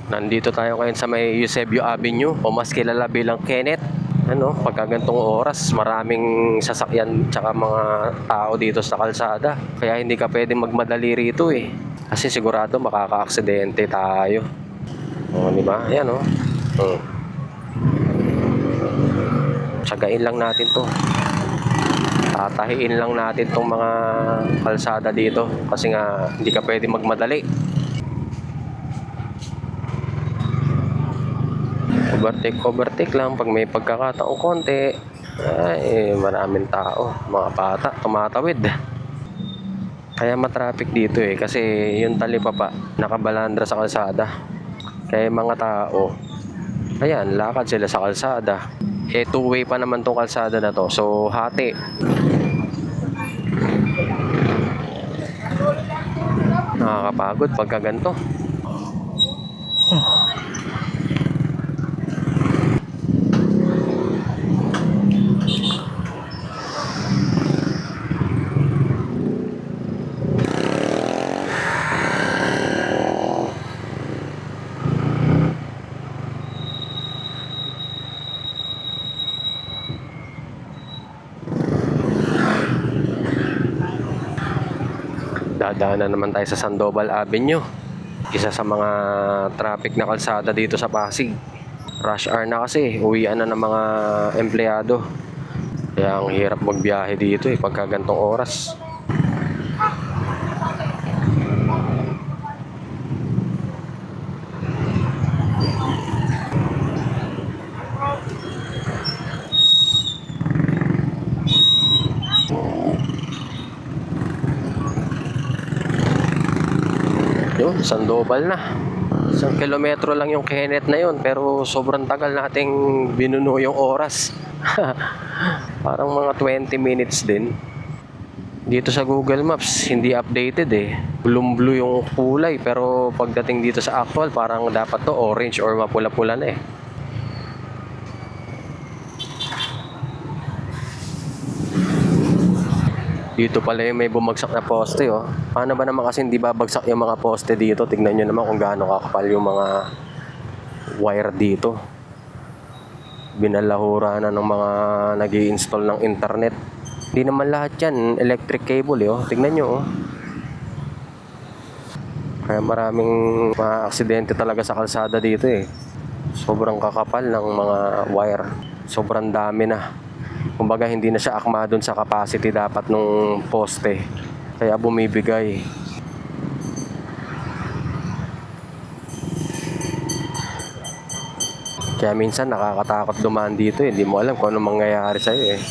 Nandito tayo ngayon sa may Eusebio Avenue o mas kilala bilang Kenneth. Pagka gantong oras, maraming sasakyan tsaka mga tao dito sa kalsada. Kaya hindi ka pwedeng magmadali rito eh. Kasi sigurado makaka-aksidente tayo. O, di ba? Ayan o. Tsagain lang natin to. Tatahiin lang natin tong mga kalsada dito. Kasi nga, hindi ka pwedeng magmadali. Overtake lang pag may pagkakataong konti. Ay, maraming tao, mga bata tumatawid. Kaya matraffic dito eh, kasi yung talipapa nakabalandra sa kalsada. Kaya mga tao, ayan, lakad sila sa kalsada. Two-way pa naman tong kalsada na to, so hati. Nakakapagod pagka ganito. Dadaanan naman tayo sa Sandoval Avenue. Isa sa mga traffic na kalsada dito sa Pasig. Rush hour na kasi, uwian na ng mga empleyado. Kaya ang hirap magbiyahe dito eh pagka gantong oras. Yun, Sandoval na. 1 kilometro lang yung Kenneth na yun, pero sobrang tagal nating binuno yung oras. Parang mga 20 minutes din. Dito sa Google Maps, hindi updated eh. Blue yung kulay, pero pagdating dito sa actual, parang dapat to orange or mapula-pula na eh. Dito pala yung may bumagsak na poste oh. Paano ba naman kasi hindi babagsak yung mga poste dito? Tignan nyo naman kung gaano kakapal yung mga wire dito. Binalahura na ng mga nag-i-install ng internet. Hindi naman lahat yan electric cable oh. Tignan nyo oh. Kaya maraming mga aksidente talaga sa kalsada dito eh. Sobrang kakapal ng mga wire. Sobrang dami na. Kumbaga hindi na siya akma dun sa capacity dapat nung poste. Kaya bumibigay. Kaya minsan nakakatakot dumaan dito eh. Hindi mo alam kung anong mangyayari sa'yo eh.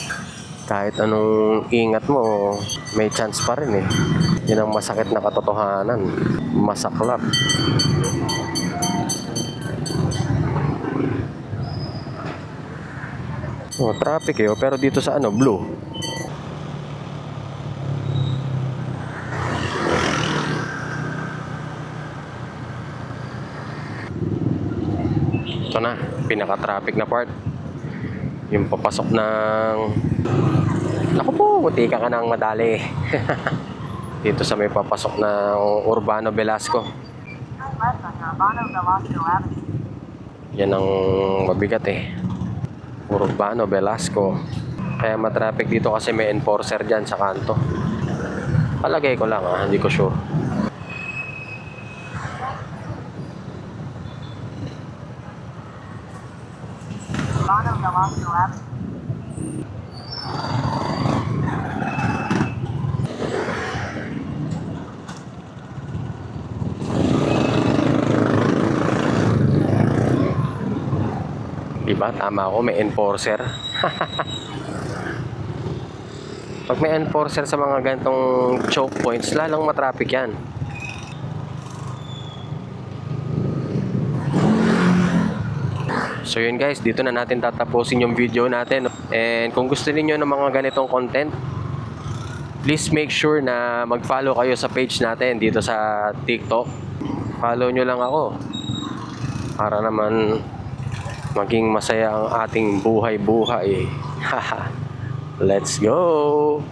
Kahit anong ingat mo, may chance pa rin eh. Yan ang masakit na katotohanan. Masaklap. Oh, traffic eh, pero dito sa blue. Ito na, pinaka-traffic na part. Yung papasok ng... Naku po, buti ka nang madali. Dito sa may papasok ng Urbano Velasco. Yan ang mabigat eh. Urbano Velasco. Kaya matraffic dito kasi may enforcer dyan sa kanto. Palagay ko lang hindi ko sure. Urbano Velasco Avenue. Diba? Tama ako, may enforcer. Pag may enforcer sa mga ganitong choke points, lalong matraffic yan. So yun guys, dito na natin tatapusin yung video natin. And kung gusto niyo ng mga ganitong content, please make sure na mag-follow kayo sa page natin dito sa TikTok. Follow nyo lang ako para naman maging masaya ang ating buhay-buhay. Let's go!